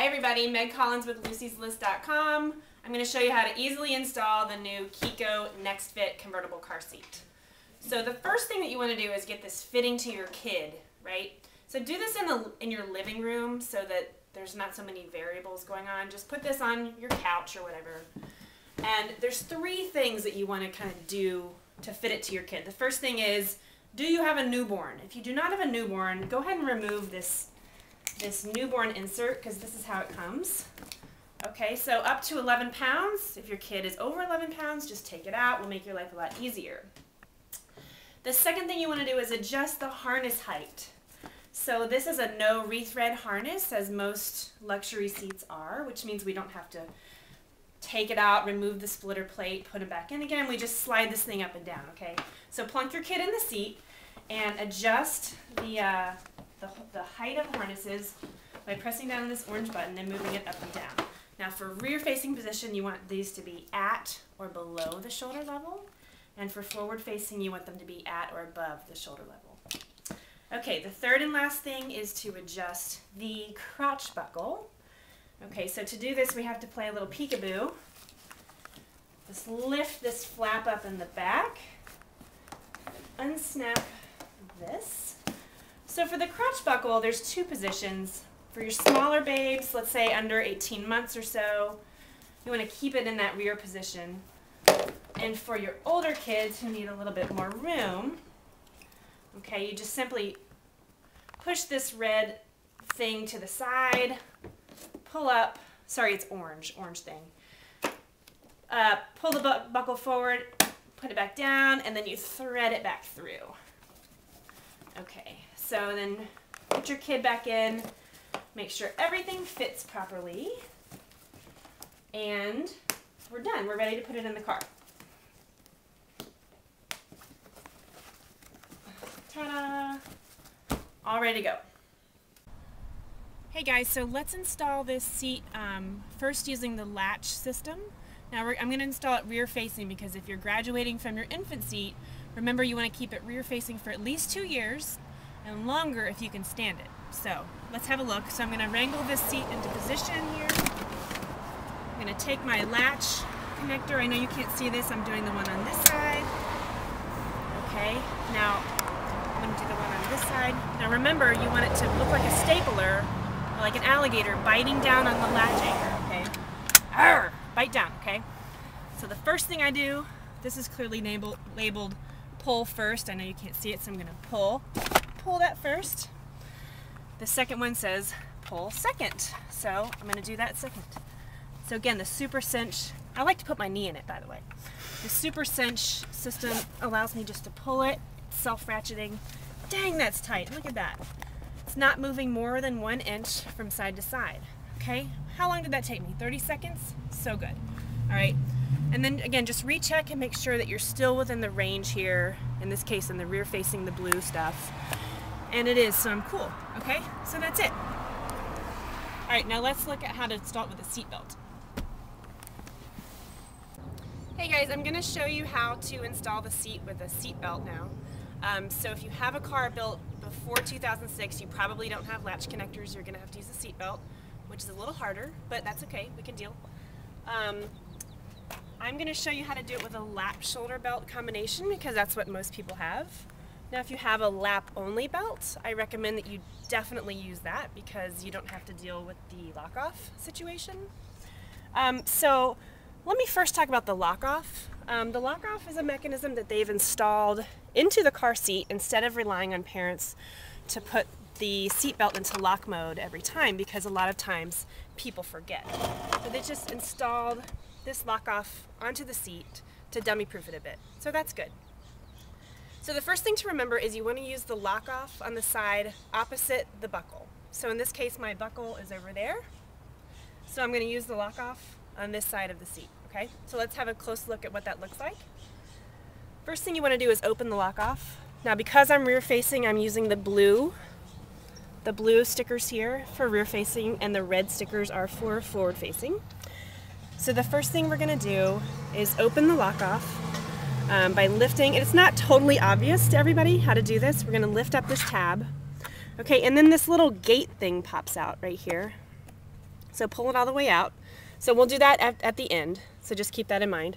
Hi everybody, Meg Collins with Lucy'sList.com. I'm going to show you how to easily install the new Chicco Nextfit convertible car seat. So the first thing that you want to do is get this fitting to your kid, right? So do this in your living room so that there's not so many variables going on. Just put this on your couch or whatever. And there's three things that you want to kind of do to fit it to your kid. The first thing is, do you have a newborn? If you do not have a newborn, go ahead and remove this newborn insert because this is how it comes. Okay, so up to 11 pounds. If your kid is over 11 pounds, just take it out. Will make your life a lot easier. The second thing you want to do is adjust the harness height. So this is a no rethread harness, as most luxury seats are, which means we don't have to take it out, remove the splitter plate, put it back in again. We just slide this thing up and down, okay? So plunk your kid in the seat and adjust the height of harnesses by pressing down on this orange button and moving it up and down. Now for rear-facing position, you want these to be at or below the shoulder level. And for forward-facing, you want them to be at or above the shoulder level. Okay, the third and last thing is to adjust the crotch buckle. Okay, so to do this, we have to play a little peekaboo. Just lift this flap up in the back. Unsnap this. So for the crotch buckle, there's two positions. For your smaller babes, let's say under 18 months or so, you want to keep it in that rear position. And for your older kids who need a little bit more room, okay, you just simply push this red thing to the side, pull up, sorry, it's orange thing. Pull the buckle forward, put it back down, and then you thread it back through. Okay, so then put your kid back in, make sure everything fits properly, and we're done. We're ready to put it in the car. Ta-da! All ready to go. Hey guys, so let's install this seat first using the latch system. Now I'm going to install it rear facing because if you're graduating from your infant seat, remember you want to keep it rear facing for at least 2 years and longer if you can stand it. So let's have a look. So I'm going to wrangle this seat into position here. I'm going to take my latch connector. I know you can't see this. I'm doing the one on this side. Okay, now I'm going to do the one on this side. Now remember, you want it to look like a stapler, or like an alligator biting down on the latch anchor, okay? Arr! Bite down, okay? So the first thing I do, this is clearly labeled pull first. I know you can't see it, so I'm going to pull that first. The second one says pull second, so I'm going to do that second. So again, the super cinch, I like to put my knee in it, by the way. The super cinch system allows me just to pull it. It's self-ratcheting. Dang, that's tight. Look at that. It's not moving more than 1 inch from side to side. Okay, how long did that take me? 30 seconds? So good. All right, and then again, just recheck and make sure that you're still within the range here, in this case in the rear facing the blue stuff. And it is, so I'm cool. Okay, so that's it. All right, now let's look at how to install it with a seatbelt. Hey guys, I'm going to show you how to install the seat with a seatbelt now. So if you have a car built before 2006, you probably don't have latch connectors. You're going to have to use a seatbelt, which is a little harder, but that's okay. We can deal. I'm going to show you how to do it with a lap shoulder belt combination because that's what most people have. Now if you have a lap only belt, I recommend that you definitely use that because you don't have to deal with the lock-off situation. So let me first talk about the lock-off. The lock-off is a mechanism that they've installed into the car seat instead of relying on parents to put the seatbelt into lock mode every time because a lot of times people forget. So they just installed this lock-off onto the seat to dummy-proof it a bit. So that's good. So the first thing to remember is you want to use the lock-off on the side opposite the buckle. So in this case, my buckle is over there. So I'm going to use the lock-off on this side of the seat. Okay, so let's have a close look at what that looks like. First thing you want to do is open the lock off. Now because I'm rear facing, I'm using the blue stickers here for rear facing and the red stickers are for forward facing. So the first thing we're going to do is open the lock off by lifting. It's not totally obvious to everybody how to do this. We're going to lift up this tab. Okay, and then this little gate thing pops out right here. So pull it all the way out. So we'll do that at the end, so just keep that in mind.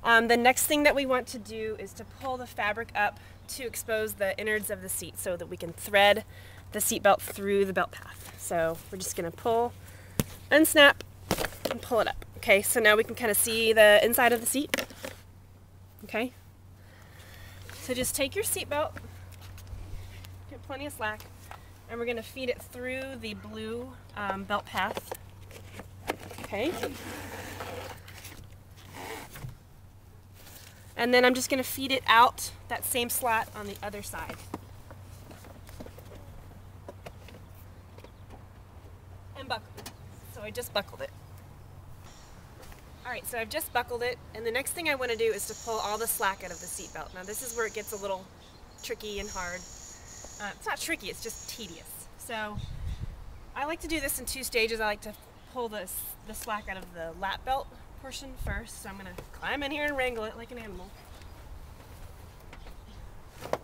The next thing that we want to do is to pull the fabric up to expose the innards of the seat so that we can thread the seatbelt through the belt path. So we're just gonna pull, unsnap, and pull it up. Okay, so now we can kind of see the inside of the seat. Okay, so just take your seatbelt, get plenty of slack, and we're gonna feed it through the blue belt path. Okay. And then I'm just going to feed it out that same slat on the other side. And buckle it. So I just buckled it. Alright, so I've just buckled it, and the next thing I want to do is to pull all the slack out of the seatbelt. Now this is where it gets a little tricky and hard. It's not tricky, it's just tedious. So I like to do this in 2 stages. I like to pull the slack out of the lap belt portion first. So I'm going to climb in here and wrangle it like an animal. Okay.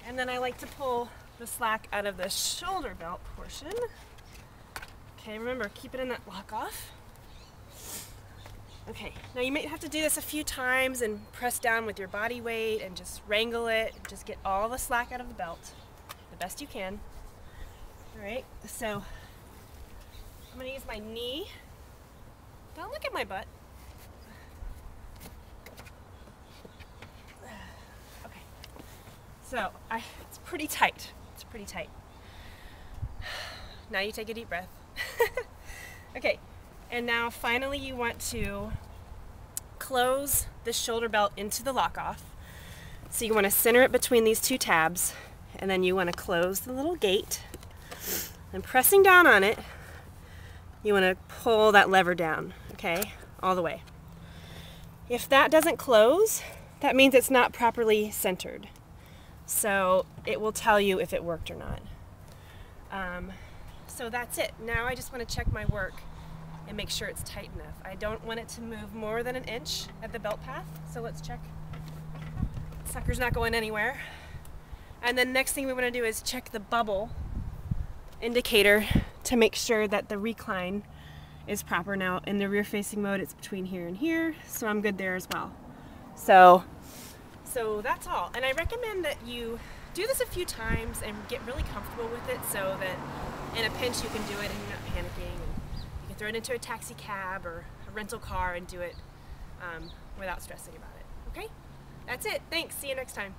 And then I like to pull the slack out of the shoulder belt portion. Okay, remember, keep it in that lock off. Okay, now you might have to do this a few times and press down with your body weight and just wrangle it. Just get all the slack out of the belt the best you can. Alright, so I'm going to use my knee. Don't look at my butt. Okay, so it's pretty tight. It's pretty tight. Now you take a deep breath. Okay, and now finally you want to close the shoulder belt into the lock off. So you want to center it between these 2 tabs, and then you want to close the little gate. And pressing down on it, you want to pull that lever down, okay, all the way. If that doesn't close, that means it's not properly centered. So it will tell you if it worked or not. So that's it. Now I just want to check my work and make sure it's tight enough. I don't want it to move more than 1 inch at the belt path, so let's check. Sucker's not going anywhere. And then next thing we want to do is check the bubble indicator to make sure that the recline is proper. Now in the rear facing mode it's between here and here, so I'm good there as well. So that's all, and I recommend that you do this a few times and get really comfortable with it so that in a pinch you can do it and you're not panicking, and you can throw it into a taxi cab or a rental car and do it without stressing about it. Okay, that's it. Thanks. See you next time.